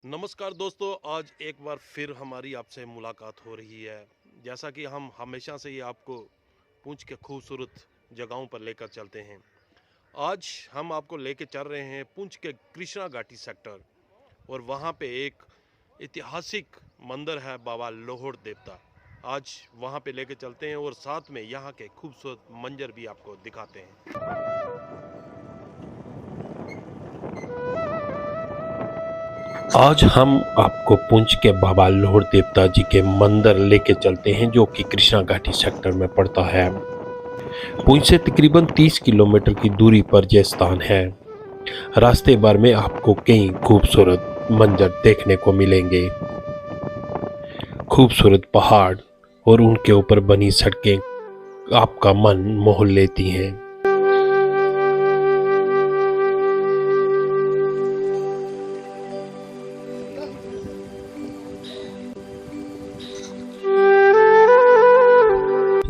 नमस्कार दोस्तों, आज एक बार फिर हमारी आपसे मुलाकात हो रही है। जैसा कि हम हमेशा से ही आपको पूंछ के खूबसूरत जगहों पर लेकर चलते हैं। आज हम आपको लेकर चल रहे हैं पूंछ के कृष्णा घाटी सेक्टर और वहाँ पे एक ऐतिहासिक मंदिर है बाबा लोहड़ देवता। आज वहाँ पे लेकर चलते हैं और साथ में यहाँ के खूबसूरत मंजर भी आपको दिखाते हैं। आज हम आपको पुंछ के बाबा लोहड़ देवता जी के मंदिर लेके चलते हैं, जो कि कृष्णा घाटी सेक्टर में पड़ता है। पुंछ से तकरीबन 30 किलोमीटर की दूरी पर यह स्थान है। रास्ते भर में आपको कई खूबसूरत मंजर देखने को मिलेंगे। खूबसूरत पहाड़ और उनके ऊपर बनी सड़कें आपका मन मोह लेती हैं।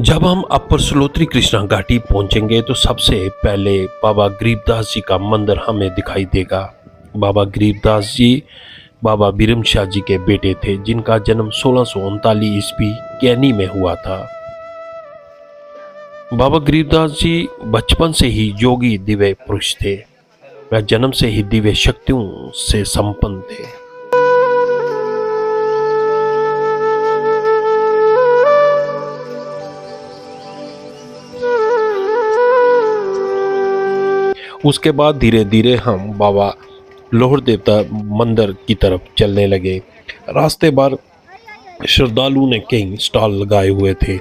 जब हम अपर सलोत्री कृष्णा घाटी पहुंचेंगे तो सबसे पहले बाबा गरीबदास जी का मंदिर हमें दिखाई देगा। बाबा गरीबदास जी बाबा बिरम शाह जी के बेटे थे, जिनका जन्म 1639 ईस्वी कैनी में हुआ था। बाबा गरीबदास जी बचपन से ही योगी दिव्य पुरुष थे। वह जन्म से ही दिव्य शक्तियों से संपन्न थे। उसके बाद धीरे धीरे हम बाबा लोहड़ देवता मंदिर की तरफ चलने लगे। रास्ते भर श्रद्धालु ने कई स्टॉल लगाए हुए थे।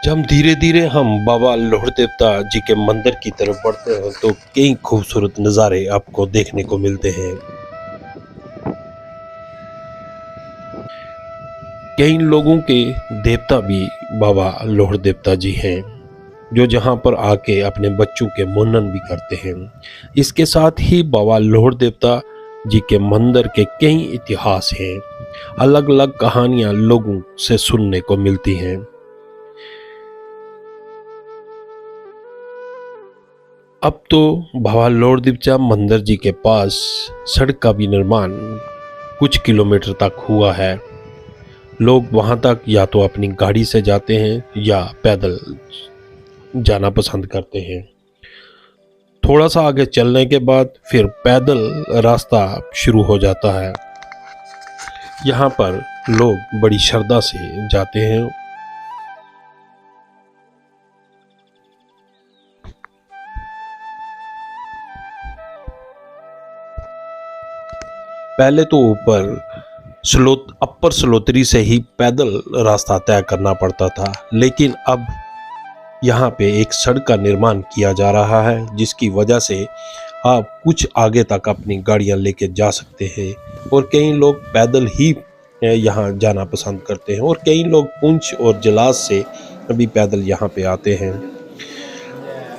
जब धीरे धीरे हम बाबा लोहड़ देवता जी के मंदिर की तरफ बढ़ते हैं तो कई खूबसूरत नज़ारे आपको देखने को मिलते हैं। कई लोगों के देवता भी बाबा लोहड़ देवता जी हैं, जो जहां पर आके अपने बच्चों के मुन्नन भी करते हैं। इसके साथ ही बाबा लोहड़ देवता जी के मंदिर के कई इतिहास हैं। अलग अलग कहानियां लोगों से सुनने को मिलती हैं। अब तो बाबा लोहड़ देवता मंदिर जी के पास सड़क का भी निर्माण कुछ किलोमीटर तक हुआ है। लोग वहां तक या तो अपनी गाड़ी से जाते हैं या पैदल जाना पसंद करते हैं। थोड़ा सा आगे चलने के बाद फिर पैदल रास्ता शुरू हो जाता है। यहाँ पर लोग बड़ी श्रद्धा से जाते हैं। पहले तो ऊपर अपर सलोत्री से ही पैदल रास्ता तय करना पड़ता था, लेकिन अब यहाँ पे एक सड़क का निर्माण किया जा रहा है, जिसकी वजह से आप कुछ आगे तक अपनी गाड़ियाँ लेके जा सकते हैं। और कई लोग पैदल ही यहाँ जाना पसंद करते हैं और कई लोग पुंछ और जलास से भी पैदल यहाँ पे आते हैं।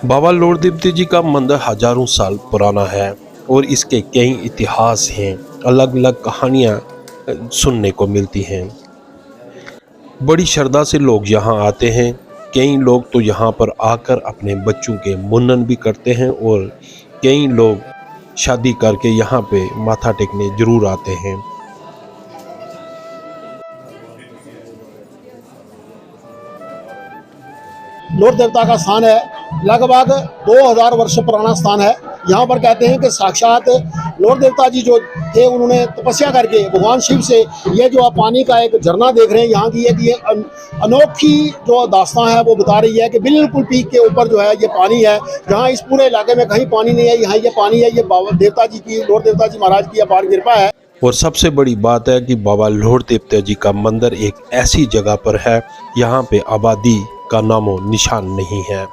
बाबा लोहड़ देवता जी का मंदिर हजारों साल पुराना है और इसके कई इतिहास हैं। अलग अलग कहानियाँ सुनने को मिलती हैं। बड़ी श्रद्धा से लोग यहाँ आते हैं। कई लोग तो यहाँ पर आकर अपने बच्चों के मुन्नन भी करते हैं और कई लोग शादी करके यहाँ पे माथा टेकने जरूर आते हैं। लोहड़ देवता का स्थान है, लगभग 2000 वर्ष पुराना स्थान है। यहाँ पर कहते हैं कि साक्षात लोहड़ देवता जी जो थे, उन्होंने तपस्या करके भगवान शिव से ये जो आप पानी का एक झरना देख रहे हैं यहाँ की, ये अनोखी जो दास्तान है वो बता रही है कि बिल्कुल पीक के ऊपर जो है ये पानी है। जहाँ इस पूरे इलाके में कहीं पानी नहीं है, यहाँ ये पानी है। ये बाबा देवता जी की, लोहड़ देवता जी महाराज की अपार कृपा है। और सबसे बड़ी बात है कि बाबा लोहड़ देवता जी का मंदिर एक ऐसी जगह पर है, यहाँ पे आबादी का नामो निशान नहीं है।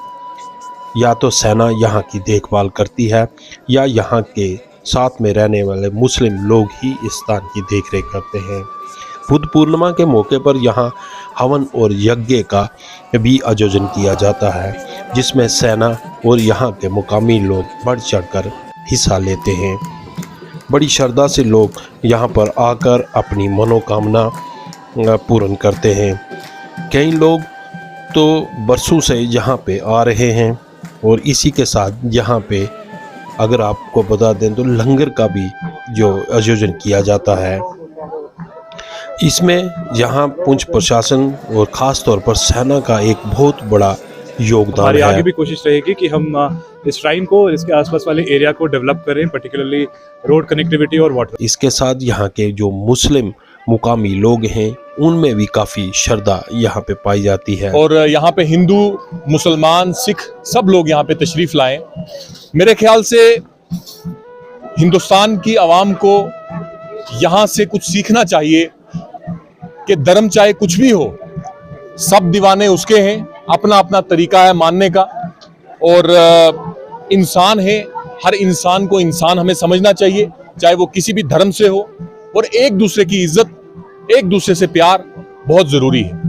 या तो सेना यहाँ की देखभाल करती है या यहाँ के साथ में रहने वाले मुस्लिम लोग ही इस स्थान की देखरेख करते हैं। बुद्ध पूर्णिमा के मौके पर यहाँ हवन और यज्ञ का भी आयोजन किया जाता है, जिसमें सेना और यहाँ के मुकामी लोग बढ़ चढ़कर हिस्सा लेते हैं। बड़ी श्रद्धा से लोग यहाँ पर आकर अपनी मनोकामना पूर्ण करते हैं। कई लोग तो बरसों से यहाँ पे आ रहे हैं और इसी के साथ यहाँ पे अगर आपको बता दें तो लंगर का भी जो आयोजन किया जाता है, इसमें यहाँ पुंछ प्रशासन और ख़ास तौर पर सेना का एक बहुत बड़ा योगदान हमारी है। आगे भी कोशिश रहेगी कि हम इस श्राइन को, इसके आसपास वाले एरिया को डेवलप करें, पर्टिकुलरली रोड कनेक्टिविटी और वाटर। इसके साथ यहाँ के जो मुस्लिम मुकामी लोग हैं उनमें भी काफ़ी श्रद्धा यहाँ पे पाई जाती है। और यहाँ पे हिंदू, मुसलमान, सिख सब लोग यहाँ पे तशरीफ लाएं। मेरे ख्याल से हिंदुस्तान की आवाम को यहाँ से कुछ सीखना चाहिए कि धर्म चाहे कुछ भी हो, सब दीवाने उसके हैं, अपना अपना तरीका है मानने का, और इंसान है, हर इंसान को इंसान हमें समझना चाहिए, चाहे वो किसी भी धर्म से हो, और एक दूसरे की इज्जत, एक दूसरे से प्यार बहुत जरूरी है।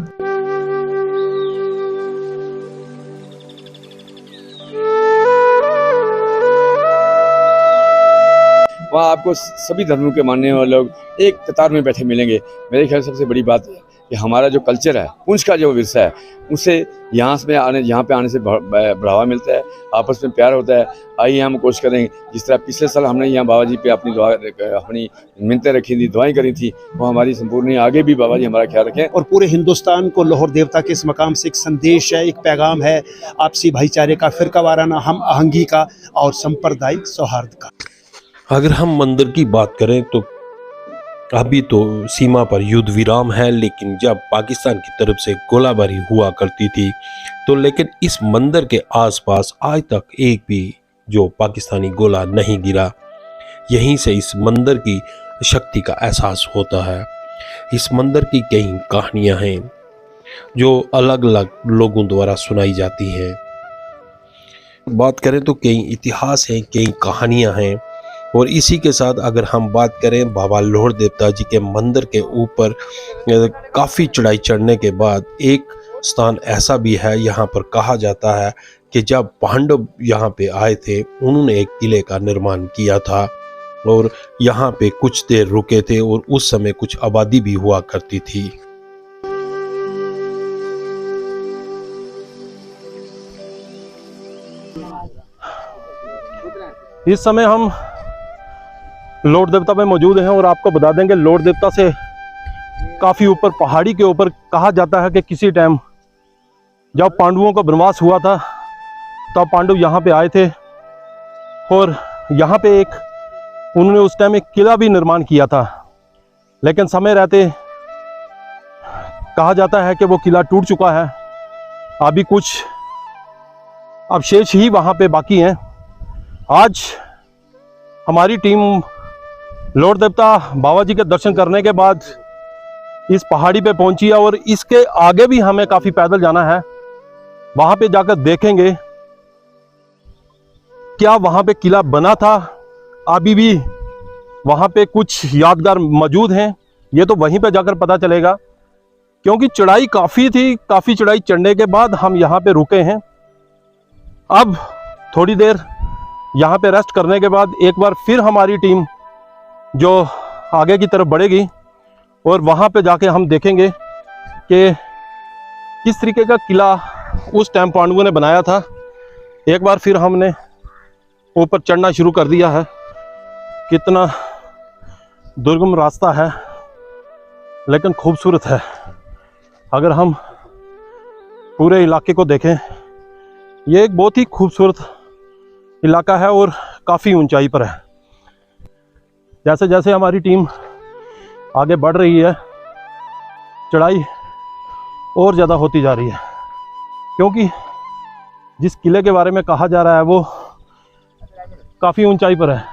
वहाँ आपको सभी धर्मों के मानने वाले लोग एक कतार में बैठे मिलेंगे। मेरे ख्याल से सबसे बड़ी बात है कि हमारा जो कल्चर है, पुंछ का जो विरसा है, उससे यहाँ पे आने से बढ़ावा मिलता है, आपस में प्यार होता है। आइए हम कोशिश करें, जिस तरह पिछले साल हमने यहाँ बाबा जी पे अपनी मिन्नतें रखी थी, दुआएं करी थी, वो हमारी संपूर्ण, आगे भी बाबा जी हमारा ख्याल रखें। और पूरे हिंदुस्तान को लाहौर देवता के इस मकाम से एक संदेश है, एक पैगाम है आपसी भाईचारे का, फिरका वाराना हम आहंगी का और सांप्रदायिक सौहार्द का। अगर हम मंदिर की बात करें तो अभी तो सीमा पर युद्ध विराम है, लेकिन जब पाकिस्तान की तरफ से गोलाबारी हुआ करती थी तो लेकिन इस मंदिर के आसपास आज तक एक भी जो पाकिस्तानी गोला नहीं गिरा। यहीं से इस मंदिर की शक्ति का एहसास होता है। इस मंदिर की कई कहानियां हैं जो अलग अलग लोगों द्वारा सुनाई जाती हैं। बात करें तो कई इतिहास हैं, कई कहानियां हैं। और इसी के साथ अगर हम बात करें बाबा लोहड़ देवता जी के मंदिर के ऊपर काफ़ी चढ़ाई चढ़ने के बाद एक स्थान ऐसा भी है, यहाँ पर कहा जाता है कि जब पांडव यहाँ पे आए थे उन्होंने एक किले का निर्माण किया था और यहाँ पे कुछ देर रुके थे और उस समय कुछ आबादी भी हुआ करती थी। इस समय हम लोहड़ देवता में मौजूद हैं और आपको बता देंगे लोहड़ देवता से काफ़ी ऊपर पहाड़ी के ऊपर कहा जाता है कि किसी टाइम जब पांडवों का वनवास हुआ था तब पांडव यहाँ पे आए थे और यहाँ पे उन्होंने उस टाइम एक किला भी निर्माण किया था, लेकिन समय रहते कहा जाता है कि वो किला टूट चुका है। अभी कुछ अवशेष ही वहाँ पे बाकी हैं। आज हमारी टीम लोहड़ देवता बाबा जी के दर्शन करने के बाद इस पहाड़ी पे पहुंची है और इसके आगे भी हमें काफ़ी पैदल जाना है। वहाँ पे जाकर देखेंगे क्या वहाँ पे किला बना था, अभी भी वहाँ पे कुछ यादगार मौजूद हैं। ये तो वहीं पे जाकर पता चलेगा, क्योंकि चढ़ाई काफ़ी थी। काफ़ी चढ़ाई चढ़ने के बाद हम यहाँ पे रुके हैं। अब थोड़ी देर यहाँ पे रेस्ट करने के बाद एक बार फिर हमारी टीम जो आगे की तरफ बढ़ेगी और वहाँ पे जाके हम देखेंगे कि किस तरीके का किला उस टाइम पांडवों ने बनाया था। एक बार फिर हमने ऊपर चढ़ना शुरू कर दिया है। कितना दुर्गम रास्ता है लेकिन खूबसूरत है। अगर हम पूरे इलाके को देखें, ये एक बहुत ही खूबसूरत इलाका है और काफ़ी ऊंचाई पर है। जैसे जैसे हमारी टीम आगे बढ़ रही है, चढ़ाई और ज़्यादा होती जा रही है, क्योंकि जिस किले के बारे में कहा जा रहा है वो काफ़ी ऊंचाई पर है।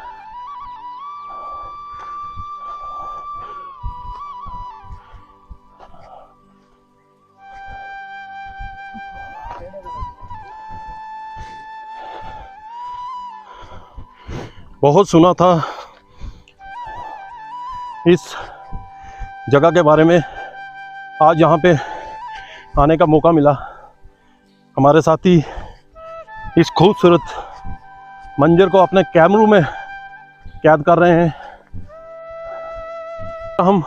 बहुत सुना था इस जगह के बारे में, आज यहाँ पे आने का मौका मिला। हमारे साथी इस खूबसूरत मंजर को अपने कैमरों में कैद कर रहे हैं। हम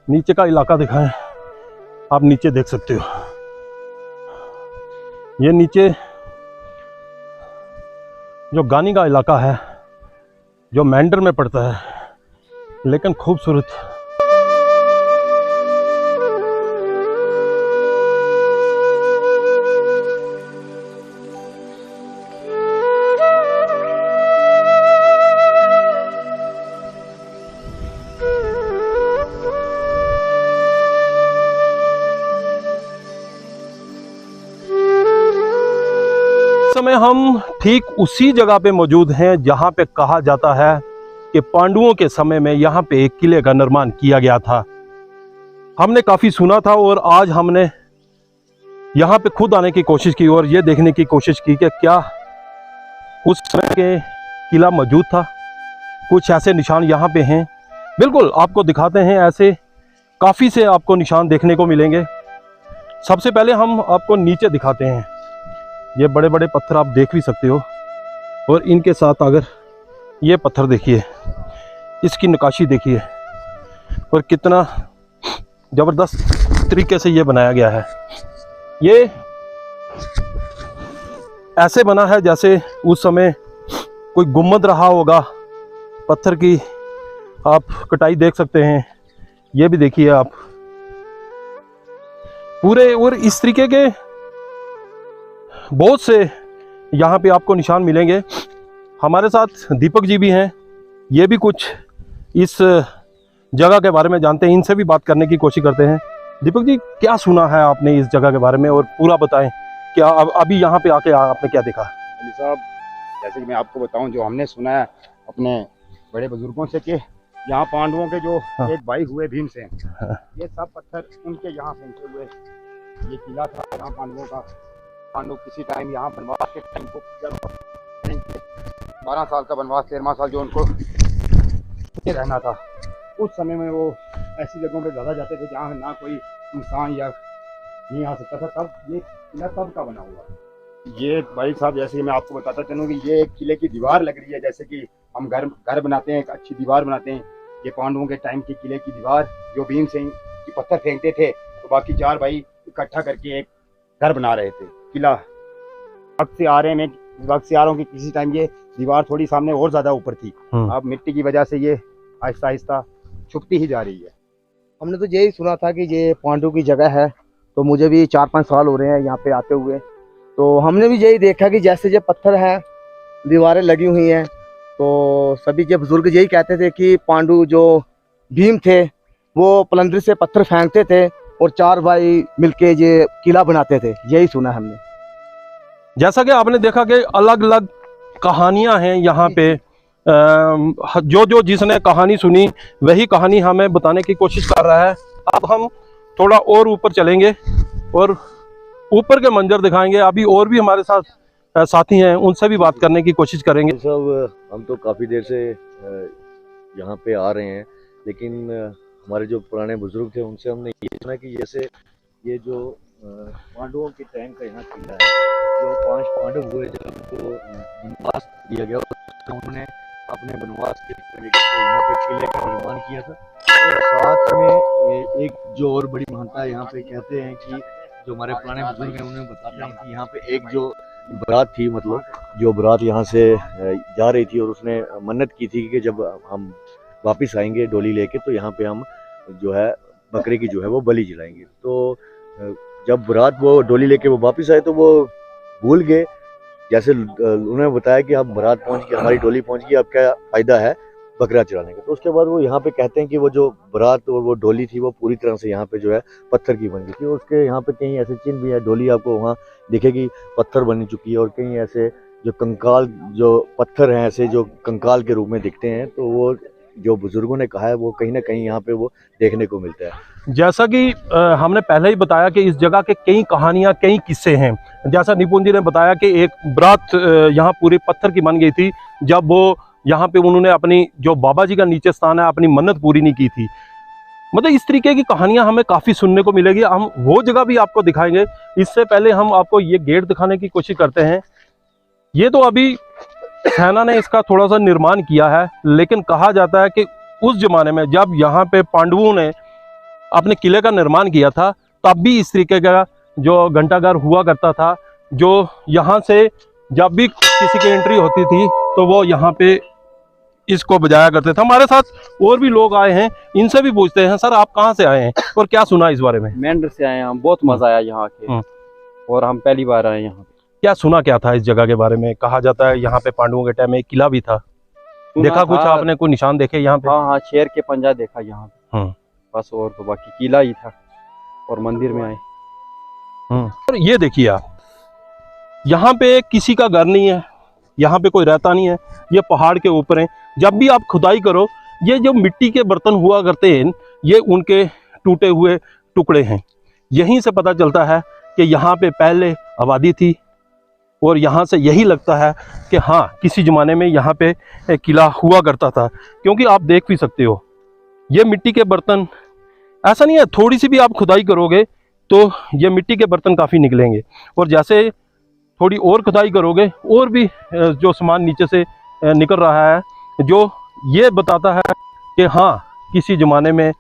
नीचे का इलाका दिखाएं, आप नीचे देख सकते हो। ये नीचे जो गानी का इलाका है, जो मेंढर में पड़ता है, लेकिन खूबसूरत। समय हम ठीक उसी जगह पे मौजूद हैं जहां पे कहा जाता है कि पांडवों के समय में यहाँ पे एक किले का निर्माण किया गया था। हमने काफ़ी सुना था और आज हमने यहाँ पे खुद आने की कोशिश की और ये देखने की कोशिश की कि क्या उस समय के किला मौजूद था। कुछ ऐसे निशान यहाँ पे हैं, बिल्कुल आपको दिखाते हैं। ऐसे काफ़ी से आपको निशान देखने को मिलेंगे। सबसे पहले हम आपको नीचे दिखाते हैं। ये बड़े बड़े पत्थर आप देख भी सकते हो और इनके साथ अगर ये पत्थर देखिए, इसकी नक्काशी देखिए और कितना ज़बरदस्त तरीके से ये बनाया गया है। ये ऐसे बना है जैसे उस समय कोई गुम्बद रहा होगा। पत्थर की आप कटाई देख सकते हैं, ये भी देखिए आप पूरे। और इस तरीके के बहुत से यहाँ पे आपको निशान मिलेंगे। हमारे साथ दीपक जी भी हैं, ये भी कुछ इस जगह के बारे में जानते हैं। इनसे भी बात करने की कोशिश करते हैं। दीपक जी, क्या सुना है आपने इस जगह के बारे में और पूरा बताएं। क्या अभी यहाँ पे आके आपने क्या देखा? अली साहब, जैसे कि मैं आपको बताऊं, जो हमने सुना है अपने बड़े बुजुर्गों से कि यहाँ पांडवों के जो एक भाई हुए भीमसेन, ये सब पत्थर उनके यहाँ फेंके हुए ये किला था यहाँ पांडवों का। पांडव किसी टाइम यहाँ वनवास के टाइम को, जब 12 साल का वनवास, 13वां साल जो उनको रहना था, उस समय में वो ऐसी जगहों पे ज़्यादा जाते थे जहाँ ना कोई इंसान या नहीं आ सकता था। तब ये किला तब का बना हुआ। ये भाई साहब, जैसे कि मैं आपको बताता चलूँ कि ये एक किले की दीवार लग रही है। जैसे कि हम घर बनाते हैं, एक अच्छी दीवार बनाते हैं। ये पांडवों के टाइम की किले की दीवार, जो भीमसेन की पत्थर फेंकते थे तो बाकी 4 भाई इकट्ठा करके एक घर बना रहे थे। किला वक्त से आ रहे हैं, वक्त से आ रहा हूँ कि किसी टाइम ये दीवार थोड़ी सामने और ज़्यादा ऊपर थी। अब मिट्टी की वजह से ये आहिस्ता आहिस्ता छुपती ही जा रही है। हमने तो यही सुना था कि ये पांडव की जगह है, तो मुझे भी 4-5 साल हो रहे हैं यहाँ पे आते हुए। तो हमने भी यही देखा कि जैसे ये पत्थर हैं, दीवारें लगी हुई हैं, तो सभी के बुजुर्ग यही कहते थे कि पांडु जो भीम थे वो पलंदरी से पत्थर फेंकते थे और 4 भाई मिलके ये किला बनाते थे। यही सुना हमने। जैसा कि आपने देखा कि अलग अलग कहानियां हैं यहाँ पे। जो जिसने कहानी सुनी वही कहानी हमें बताने की कोशिश कर रहा है। अब हम थोड़ा और ऊपर चलेंगे और ऊपर के मंजर दिखाएंगे। अभी और भी हमारे साथ साथी हैं, उनसे भी बात करने की कोशिश करेंगे। सब हम तो काफ़ी देर से यहाँ पे आ रहे हैं, लेकिन हमारे जो पुराने बुजुर्ग थे उनसे हमने ये सुना कि जैसे ये जो पांडवों के टाइम का यहाँ किला है, जो 5 पांडव हुए जब उनको वनवास दिया गया तो उन्होंने अपने वनवास के यहाँ पे किले का निर्माण किया था। और साथ में एक जो और बड़ी महानता यहाँ पे कहते हैं कि जो हमारे पुराने बुजुर्ग हैं उन्हें बताते हैं कि यहाँ पे एक जो बारात थी, मतलब जो बारात यहाँ से जा रही थी और उसने मन्नत की थी कि जब हम वापस आएंगे डोली लेके तो यहाँ पे हम जो है बकरे की जो है वो बलि जलाएंगे। तो जब बारात वो डोली लेके वो वापस आए तो वो भूल गए। जैसे उन्होंने बताया कि अब बारात पहुँच गई, हमारी डोली पहुँच गई, अब क्या फ़ायदा है बकरा चलाने का। तो उसके बाद वो यहाँ पे कहते हैं कि वो जो बारात और वो डोली थी वो पूरी तरह से यहाँ पे जो है पत्थर की बन गई थी। और उसके यहाँ पे कहीं ऐसे चिन्ह भी है, डोली आपको वहाँ दिखेगी पत्थर बनी चुकी है, और कहीं ऐसे जो कंकाल जो पत्थर हैं ऐसे जो कंकाल के रूप में दिखते हैं। तो वो जो बुजुर्गों ने कहा है वो कहीं ना कहीं यहाँ पे वो देखने को मिलता है। जैसा कि हमने पहले ही बताया कि इस जगह के कई कहानियां, कई किस्से हैं। जैसा निपुण जी ने बताया कि एक बारात यहाँ पूरी पत्थर की बन गई थी जब वो यहाँ पे उन्होंने अपनी जो बाबा जी का नीचे स्थान है अपनी मन्नत पूरी नहीं की थी। मतलब इस तरीके की कहानियां हमें काफ़ी सुनने को मिलेगी। हम वो जगह भी आपको दिखाएंगे। इससे पहले हम आपको ये गेट दिखाने की कोशिश करते हैं। ये तो अभी सेना ने इसका थोड़ा सा निर्माण किया है, लेकिन कहा जाता है कि उस जमाने में जब यहाँ पे पांडवों ने अपने किले का निर्माण किया था तब भी इस तरीके का जो घंटाघर हुआ करता था, जो यहाँ से जब भी किसी की एंट्री होती थी तो वो यहाँ पे इसको बजाया करते थे। हमारे साथ और भी लोग आए हैं, इनसे भी पूछते हैं सर आप कहाँ से आए हैं और क्या सुना इस बारे में? मेंढर से आए हैं हम, बहुत मजा आया यहाँ के और हम पहली बार आए यहाँ पे। क्या सुना क्या था इस जगह के बारे में? कहा जाता है यहाँ पे पांडवों के टाइम में एक किला भी था, देखा कुछ आपने? कोई निशान देखे यहाँ पे? हाँ हाँ, शेर के पंजा देखा यहाँ पे बस, और तो बाकी किला ही था और मंदिर में आए। और ये देखिए आप, यहाँ पे किसी का घर नहीं है, यहाँ पे कोई रहता नहीं है, ये पहाड़ के ऊपर है। जब भी आप खुदाई करो, ये जो मिट्टी के बर्तन हुआ करते हैं ये उनके टूटे हुए टुकड़े हैं। यहीं से पता चलता है कि यहाँ पे पहले आबादी थी और यहाँ से यही लगता है कि हाँ किसी ज़माने में यहाँ पे किला हुआ करता था। क्योंकि आप देख भी सकते हो ये मिट्टी के बर्तन, ऐसा नहीं है थोड़ी सी भी आप खुदाई करोगे तो ये मिट्टी के बर्तन काफ़ी निकलेंगे, और जैसे थोड़ी और खुदाई करोगे और भी जो सामान नीचे से निकल रहा है, जो ये बताता है कि हाँ किसी ज़माने में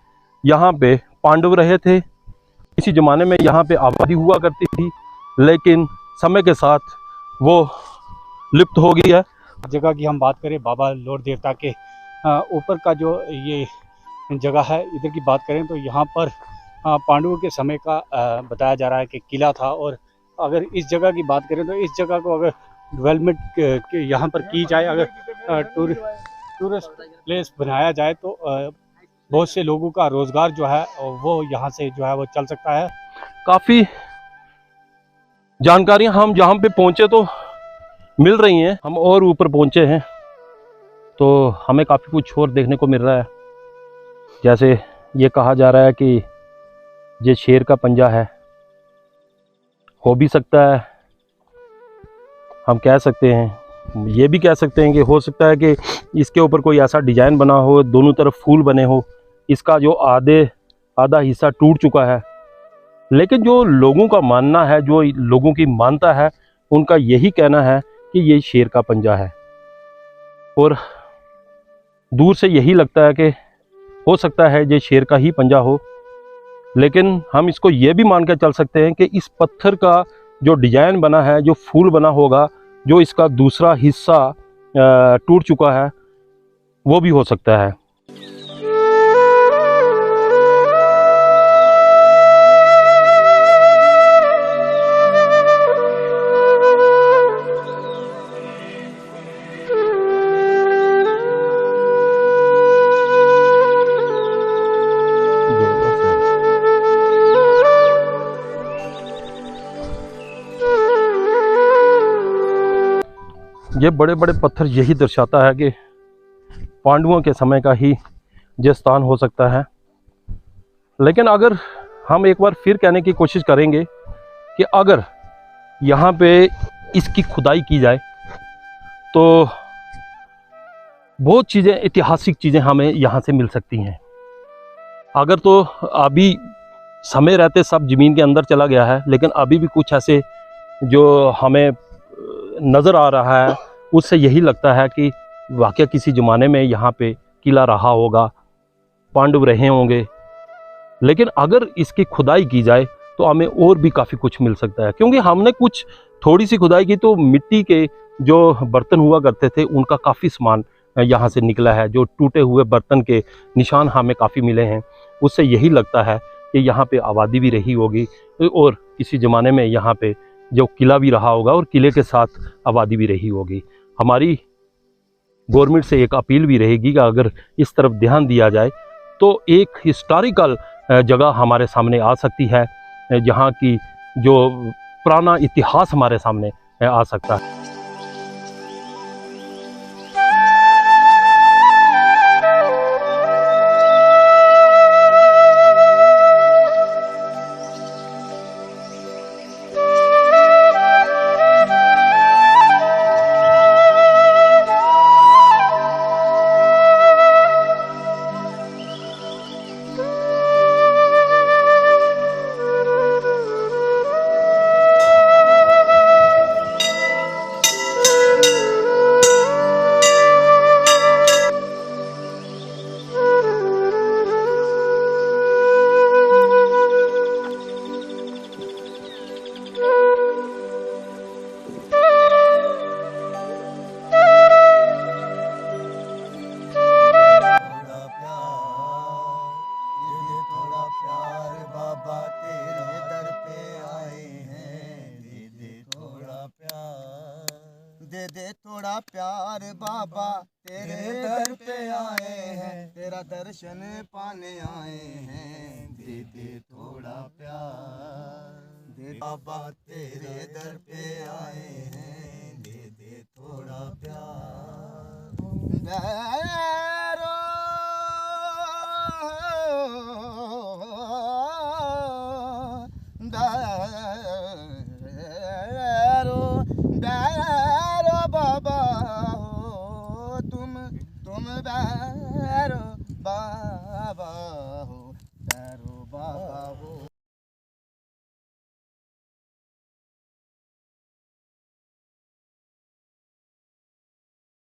यहाँ पे पांडव रहे थे, किसी ज़माने में यहाँ पे आबादी हुआ करती थी, लेकिन समय के साथ वो लुप्त हो गई है। जगह की हम बात करें, बाबा लॉर्ड देवता के ऊपर का जो ये जगह है, इधर की बात करें तो यहाँ पर पांडवों के समय का बताया जा रहा है कि किला था। और अगर इस जगह की बात करें तो इस जगह को अगर डेवलपमेंट यहाँ पर की जाए, अगर टूरिस्ट प्लेस बनाया जाए तो बहुत से लोगों का रोज़गार जो है वो यहाँ से जो है वो चल सकता है। काफ़ी जानकारियाँ हम जहाँ पे पहुँचे तो मिल रही हैं, हम और ऊपर पहुँचे हैं तो हमें काफ़ी कुछ और देखने को मिल रहा है। जैसे ये कहा जा रहा है कि ये शेर का पंजा है, हो भी सकता है, हम कह सकते हैं, ये भी कह सकते हैं कि हो सकता है कि इसके ऊपर कोई ऐसा डिज़ाइन बना हो, दोनों तरफ फूल बने हो, इसका जो आधा हिस्सा टूट चुका है। लेकिन जो लोगों का मानना है, जो लोगों की मानता है, उनका यही कहना है कि ये शेर का पंजा है। और दूर से यही लगता है कि हो सकता है ये शेर का ही पंजा हो, लेकिन हम इसको ये भी मान कर चल सकते हैं कि इस पत्थर का जो डिज़ाइन बना है, जो फूल बना होगा, जो इसका दूसरा हिस्सा टूट चुका है, वो भी हो सकता है। ये बड़े बड़े पत्थर यही दर्शाता है कि पांडवों के समय का ही ये स्थान हो सकता है। लेकिन अगर हम एक बार फिर कहने की कोशिश करेंगे कि अगर यहाँ पे इसकी खुदाई की जाए तो बहुत चीज़ें, ऐतिहासिक चीज़ें हमें यहाँ से मिल सकती हैं। अगर तो अभी समय रहते सब ज़मीन के अंदर चला गया है, लेकिन अभी भी कुछ ऐसे जो हमें नज़र आ रहा है, उससे यही लगता है कि वाकई किसी ज़माने में यहाँ पे किला रहा होगा, पांडव रहे होंगे। लेकिन अगर इसकी खुदाई की जाए तो हमें और भी काफ़ी कुछ मिल सकता है, क्योंकि हमने कुछ थोड़ी सी खुदाई की तो मिट्टी के जो बर्तन हुआ करते थे उनका काफ़ी सामान यहाँ से निकला है। जो टूटे हुए बर्तन के निशान हमें काफ़ी मिले हैं, उससे यही लगता है कि यहाँ पे आबादी भी रही होगी और किसी ज़माने में यहाँ पे जो किला भी रहा होगा और किले के साथ आबादी भी रही होगी। हमारी गवर्नमेंट से एक अपील भी रहेगी कि अगर इस तरफ ध्यान दिया जाए तो एक हिस्टोरिकल जगह हमारे सामने आ सकती है, जहाँ की जो पुराना इतिहास हमारे सामने आ सकता है। प्यार बाबा तेरे दर पे आए हैं, तेरा दर्शन पाने आए हैं, दे दे थोड़ा प्यार, दे बाबा तेरे दर पे आए हैं, दे दे थोड़ा प्यार।